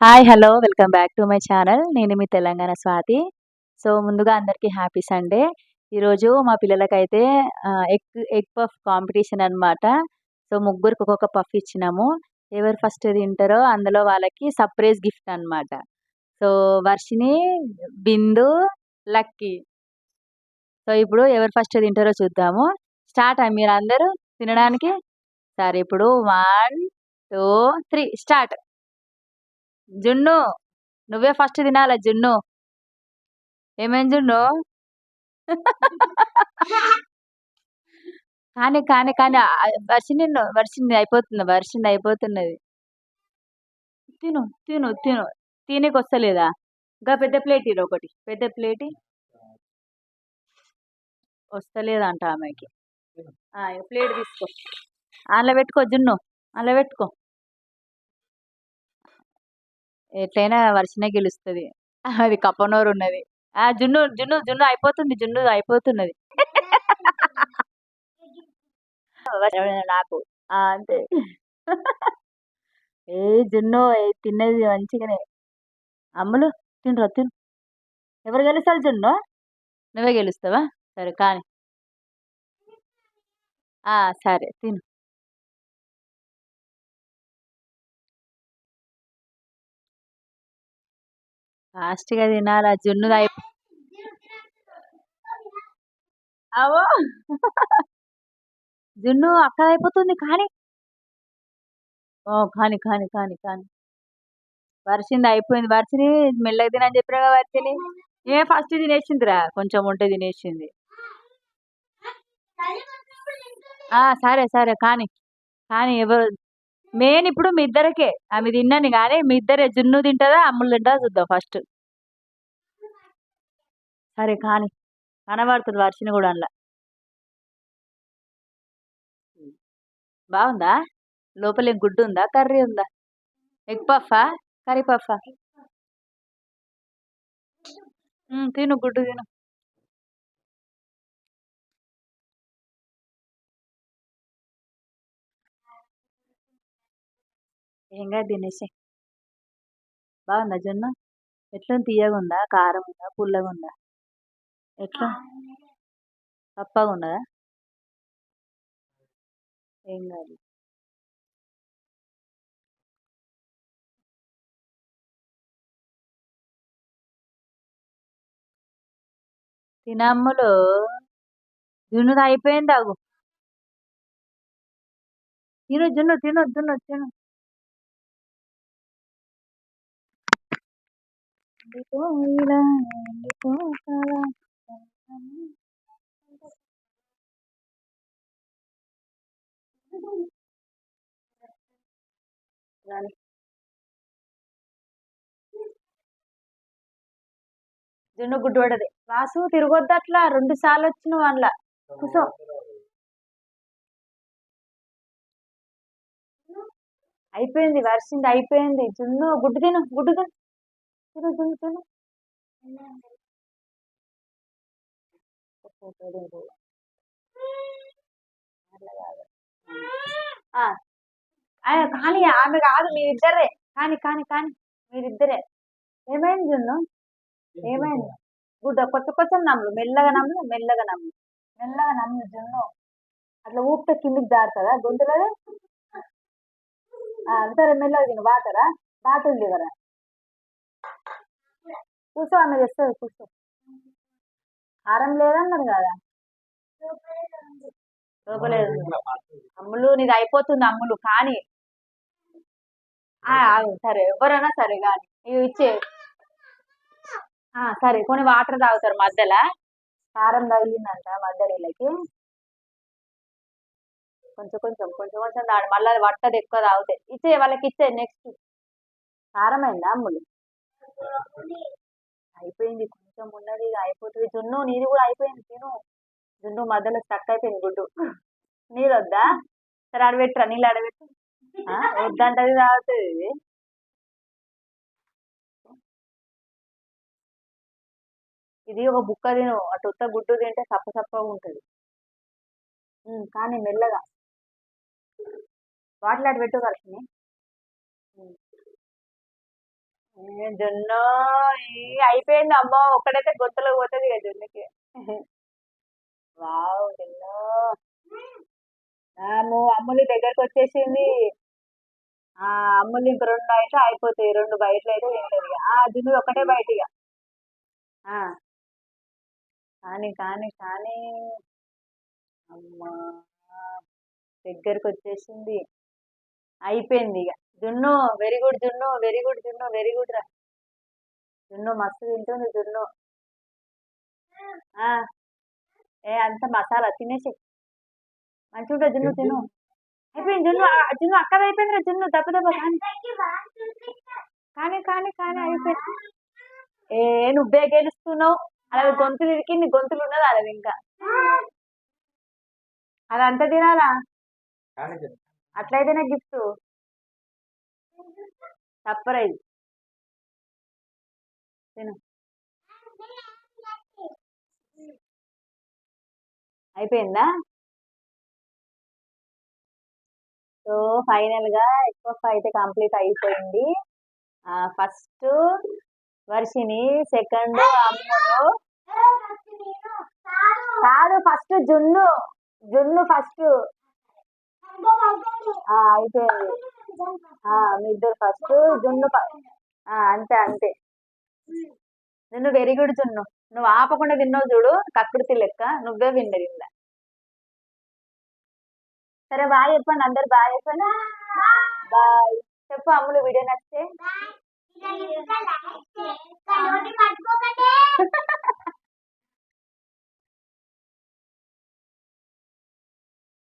Hi! Hello! Welcome back to my channel. నేను మీ Telangana Swathi. So, ముందుగా అందరికీ హ్యాపీ సండే. ఈరోజు మా పిల్లలకైతే ఎగ్ పఫ్ కాంపిటీషన్ అనమాట. సో, ముగ్గురికి ఒక్కొక్క పఫ్ ఇచ్చినాము. ఎవరు ఫస్ట్ తింటారో అందులో వాళ్ళకి సర్ప్రైజ్ గిఫ్ట్ అనమాట. సో, వర్షిని, బిందు, లక్కీ. సో, ఇప్పుడు ఎవరు ఫస్ట్ తింటారో చూద్దాము. స్టార్టా మీరందరూ తినడానికి? సరే ఇప్పుడు 1, 2, 3 స్టార్ట్. జున్ను నువ్వే ఫస్ట్ తినాల జున్ను. ఏమేం జున్ను? కానీ వర్షినిది అయిపోతుంది. వర్షినిది అయిపోతున్నది. తిను. తిను. తిను. తినేకొస్తలేదా? గా పెద్ద ప్లేట్ ఇయ్యిరా ఒకటి. పెద్ద ప్లేట్ ఇయ్యి. వస్తలేదంట ఆమెకి. ఇగ ప్లేట్ తీసుకో. అందులో పెట్టుకో జున్ను. అందులో పెట్టుకో. ఎట్లైనా వర్షినే గెలుస్తది. అది కప్పనోరున్నది. జున్ను అయిపోతుంది. జున్ను అయిపోతున్నది. నాకు. అంతే. ఏ జున్ను తిన్నది మంచిగానే. అమ్ములు తినురా తిను. ఎవరు గెలుస్తారు జున్ను? నువ్వే గెలుస్తావా? సరే కానీ. సరే తిను. ఫాస్ట్‌గా తినాలా జున్నుది అవ్వో! జున్ను అక్కదయిపోతుంది కానీ. కానీ. వర్షినిది అయిపోయింది. వర్షిని మెల్లగా తినని చెప్పినాగా వర్షిని. ఫస్ట్ తినేసిందిరా. కొంచెం ఉంటే తినేసింది. సరే కానీ. కానీ మెయిన్ ఇప్పుడు మీ ఇద్దరికే. ఆమె తిన్నని గాని మీ ఇద్దరే జున్ను తింటదా? అమ్ములు తింటదా చూద్దాం ఫస్ట్. సరే కానీ. కనబడుతది వర్షిని గూడా అందుల. బావుందా? లోపల ఏం గుడ్డుందా? కర్రీ ఉందా? ఎగ్ పఫా? కర్రీ పఫా? తిను గుడ్డు తిను. ఏం గాదు తినేసేయ్. బావుందా జున్ను? ఎట్లుంది తియ్యగుందా? కారముందా? పుల్లగుందా? ఎట్లా? సప్పగున్నదా? ఏం గాదు. తినమ్ములు. జున్నుది అయిపోయింది ఆగు. తిను. ఎండిపోయిలా ఎండిపోతావా రాని. జున్ను గుడ్డు పడ్డది. వాసు తిరగొద్దట్లా 2 సార్లొచ్చినవు అందుల. కూసో. అయిపోయింది. వర్షినిది అయిపోయింది. జున్ను గుడ్డు తిను. గుడ్డు తిను. జున్ను. అట్లా కాదు. కానీ ఆమె కాదు మీరిద్దరే. కానీ. మీరిద్దరే. ఏమైంది జున్ను? ఏమైంది? గుడ్డ కొంచెం నమ్ములు. మెల్లగా నమ్ము. మెల్లగా నమ్ము జున్ను. అట్లా ఊపితే కిందికి జారుతదా గొంతులోది? సరే మెల్లగా తిను. వాటరా? బాటిల్ లివరా? కూసో ఆమె తెస్తది కూసో. కారం లేదన్నారు కదా. లోపలేదు. అమ్ములు నీది అయిపోతుంది అమ్ములు కానీ. ఆగు సరే ఎవ్వరైనా సరే కానీ ఇవి ఇచ్చే. సరే కొన్ని వాటర్ తాగుతారు మధ్యలో. కారం తగిలిందంట మధ్య నీళ్ళకి. కొంచెం తాడు మళ్ళీ అది పట్టదు ఎక్కువ తాగితే. ఇచ్చే వాళ్ళకి ఇచ్చే నెక్స్ట్. కారం అయిందా అమ్ములు? అయిపోయింది. కొంచెం ఉన్నది ఇక అయిపోతుంది. జున్ను నీది కూడా అయిపోయింది తిను. జున్ను మధ్యలో స్టక్ అయిపోయింది గుడ్డు. నీళ్ళు వద్దా? సరే ఆడబెట్టురా నీళ్ళు ఆడబెట్టు. వద్దంటది తాగుతుంది ఇది. ఇది ఒక బుక్క తిను. అటు ఉత్త గుడ్డు తింటే సప్పగా ఉంటుంది. కానీ మెల్లగా. బాటిల్ అటు పెట్టు కలిసి. జున్ను అయిపోయింది అమ్మో, ఒక్కడైతే గొంతులో పోతుంది ఇక జున్నుకి. వావ్ జున్ను. అమ్ములి దగ్గరకు వచ్చేసింది. అమ్ములు ఇంక 2 అయితే అయిపోతాయి, 2 బయటలు అయితే తింటది ఇక. జున్ను ఒక్కటే బయట ఇక. కానీ కానీ కానీ అమ్మా, దగ్గరకు వచ్చేసింది, అయిపోయింది ఇక. జున్ను వెరీ గుడ్, జున్ను వెరీ గుడ్, జున్ను వెరీ గుడ్ రా. జున్ను మస్తు తింటుంది జున్ను. అంత మసాలా తినేసి మంచిగా ఉంటుంది జున్ను, తిను. అయిపోయింది జున్ను, జున్ను అక్కది అయిపోయింది రా జున్ను, దెబ్బ దెబ్బ కానీ కానీ కానీ కానీ అయిపోయింది. నువ్వే గెలుస్తున్నావు. అలా గొంతులు ఇరికింది, గొంతులు ఉన్నది అలా ఇంకా. అదంతా తినాలా? అట్లయితేనే గిఫ్ట్ సర్ప్రైజ్. తిను. అయిపోయిందా? సో ఫైనల్ గా ఎక్కువ అయితే కంప్లీట్ అయిపోయింది. ఫస్ట్ వర్షిని, సెకండ్ అమ్ములు. కాదు ఫస్ట్ జున్ను, జున్ను ఫస్ట్. అయిపోయింది. మీ ఇద్దరు ఫస్ట్, జున్ను అంతే అంతే. జున్ను వెరీ గుడ్ జున్ను, నువ్వు ఆపకుండా తిన్నావు చూడు, కక్కుడితి లెక్క, నువ్వే విన్నది ఇందా. సరే బాయ్ చెప్పండి, అందరు బాయ్ చెప్పండి. బాయ్ చెప్పు అమ్ములు, వీడియో నచ్చితే